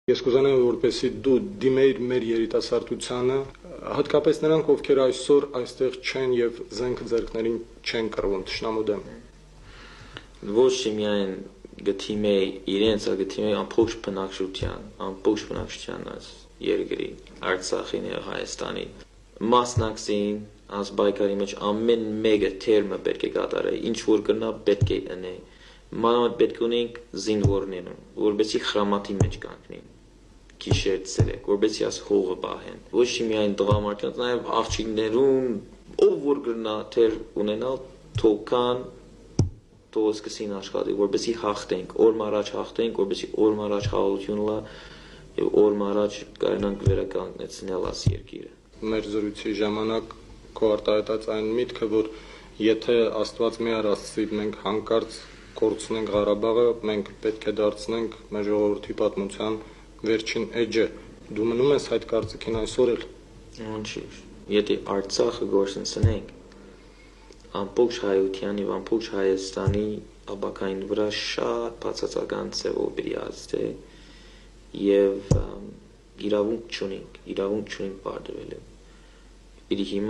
Ես կուզենամ, որպեսզի դու դիմեիր մեր երիտասարդությանը, հատկապես նրանք, ովքեր այսօր այստեղ չեն եւ զենքը ձեռքներին չեն կռվում թշնամու դեմ։ Ոչ միայն գտիմեի իրենց, այլ գտիմեի ամբողջ բնակչության այս երկրի, Արցախին եւ Հայաստանի մասնակցին այս բայկարի մեջ ամեն մեկը թերմը պետք է կատարի, ինչ որ կնա պետք է ընե։ Մանավանդ պետք ունենք զինվորներուն, որովհետեւ խրամատի մեջ կանգնին, գիշեր ցերեկ, որովհետեւ աս հողը բահեն։ Ոչ միայն տղամարդկանց, նաեւ աղջիկներուն, ով որ կնա թեր ունենալ, թոքան, թող սկսին աշխատել, որովհետեւ հաղթենք, օր առաջ հաղթենք, որովհետեւ օր առաջ խաղաղություն լա եւ օր առաջ կարողանանք վերականգնեցնել այս երկիրը։ Մեր զրույցի ժամանակ քո արտահայտած այն միտքը, որ եթե Աստված մի արածի մենք հանկարծ կորցնենք Ղարաբաղը, մենք պետք է դարձնենք մեր ժողովրդի պատմության վերջին էջը։ Դու մնում ես այդ կարծիքին այսօր էլ։ Անշուշտ, եթե Արցախը գործընծնենք, ամբողջ հայության եւ ամբողջ Հայաստանի ապակային վրա շատ բացասական ձևով պիտի ազդե եւ իրավունք չունենք պարտվելու։ Պիտի հիմա